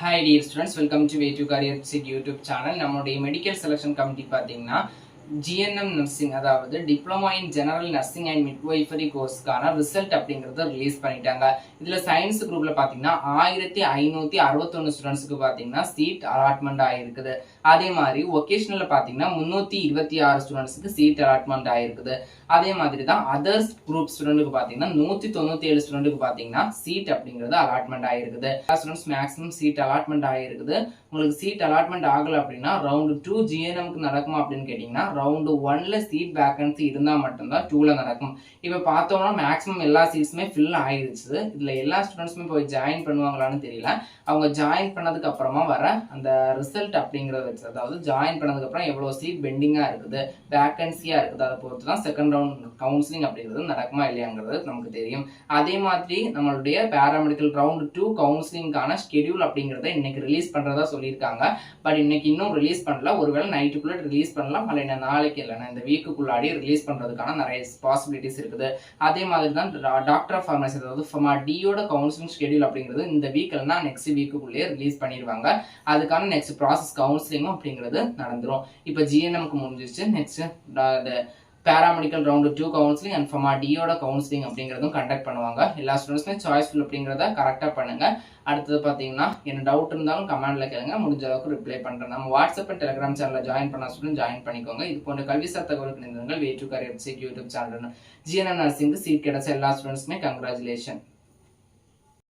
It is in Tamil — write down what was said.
Hi dear students, welcome to Way to Career YouTube channel. நம்மளுடைய மெடிக்கல் செலக்ஷன் கமிட்டி பார்த்தீங்கன்னா ஜிஎன்எம் நர்சிங் அதாவது diploma in general nursing and midwifery கோர்ஸ்க்கான ரிசல்ட் அப்படிங்கறத ரிலீஸ் பண்ணிட்டாங்க. இதுல சயின்ஸ் குரூப்ல பாத்தீங்கன்னா 1561 ஸ்டூடெண்ட்ஸ்க்கு பாத்தீங்கன்னா சீட் அலாட்மெண்ட் ஆயிருக்குது. அதே மாதிரி வொகேஷனல்ல பாத்தீங்கன்னா 326 ஸ்டூடெண்ட்ஸ்க்கு சீட் அலாட்மெண்ட் ஆயிருக்குது. அதே மாதிரி தான் அதர்ஸ் குரூப் ஸ்டூடெண்ட்க்கு பாத்தீங்கன்னா 197 ஸ்டூடெண்ட்க்கு பாத்தீங்கன்னா சீட் அப்படிங்கறது அலாட்மெண்ட் ஆயிருக்குது. ஸ்டூடெண்ட்ஸ் மேக்ஸிமம் சீட் அலாட்மெண்ட் ஆயிருக்குது. உங்களுக்கு சீட் அலாட்மெண்ட் ஆகல அப்படின்னா ரவுண்ட் 2 ஜிஎன்எம்க்கு நடக்குமா அப்படின்னு கேட்டீங்கன்னா ரவுண்ட் 1ல சீட் வேகன்சி இருந்தா மட்டும்தான் 2ல நடக்கும். இப்ப பார்த்தோம்னா மேக்ஸிமம் எல்லா சீட்ஸுமே ஃபில் ஆயிருச்சு. இதுல எல்லா ஸ்டூடெண்ட்ஸுமே போய் ஜாயின் பண்ணுவாங்களான்னு தெரியல. அவங்க ஜாயின் பண்ணதுக்கு அப்புறமா வர அந்த ரிசல்ட் அப்படிங்கறத வச்சு, அதாவது ஜாயின் பண்ணதுக்கு அப்புறம் எவ்வளவு சீட் பெண்டிங்கா இருக்குது, வேகன்சியா இருக்குது, அதை பொறுத்து தான் செகண்ட் ரவுண்ட் கவுன்சிலிங் அப்படிங்கிறது நடக்குமா இல்லையாங்கிறது நமக்கு தெரியும். அதே மாதிரி நம்மளுடைய பேராமெடிக்கல் ரவுண்ட் 2 கவுன்சிலிங்கான ஷெட்யூல் அப்படிங்கறத இன்னைக்கு ரிலீஸ் பண்றதா சொல்லியிருக்காங்க. பட் இன்னைக்கு இன்னும் ரிலீஸ் பண்ணல. ஒருவேளை நைட்டுக்குள்ள ரிலீஸ் பண்ணலாம், அல்ல நாளைக்கு இல்லைன்னா இந்த வீக்குள்ளாடி ரிலீஸ் பண்றதுக்கான நிறைய பாசிபிலிட்டிஸ் இருக்குது. அதே மாதிரி தான் டாக்டர் ஆஃப் ஃபார்மசி அதாவது ஃபார்மா-டியோட கவுன்சிலிங் ஷெட்யூல் அப்படிங்கிறது இந்த வீக் இல்லைன்னா நெக்ஸ்ட் வீக்குள்ளேயே ரிலீஸ் பண்ணிடுவாங்க. அதுக்கான நெக்ஸ்ட் ப்ராசஸ் கவுன்சிலிங்கும் அப்படிங்கிறது நடந்துரும். இப்போ ஜிஎன்எம்க்கு முடிஞ்சிருச்சு. Next paramedical round 2 counselling and ஃபார்மா-டியோட கவுன்சிலிங் அப்படிங்கிறதும் கண்டக்ட் பண்ணுவாங்க. எல்லா ஸ்டூடெண்ட்ஸுமே சாய்ஸ்ஃபுல் அப்படிங்கிறத கரெக்டாக பண்ணுங்க. அடுத்தது பார்த்தீங்கன்னா என்ன டவுட் இருந்தாலும் கமெண்ட்ல கேளுங்க, முடிஞ்ச அளவுக்கு ரிப்ளை பண்றேன். நம்ம வாட்ஸ்அப் அண்ட் டெலிகிராம் சேனல்ல ஜாயின் பண்ண ஸ்டூடெண்ட் ஜாயின் பண்ணிக்கோங்க. இது போன்ற கல்விசார் தகவலுக்கு நிறுவனங்கள் way to career YouTube channel GNM நர்சிங்க்கு சீட் கிடைச்ச எல்லா ஸ்டூடெண்ட்ஸ்மே கங்க்ராச்சுலேஷன்.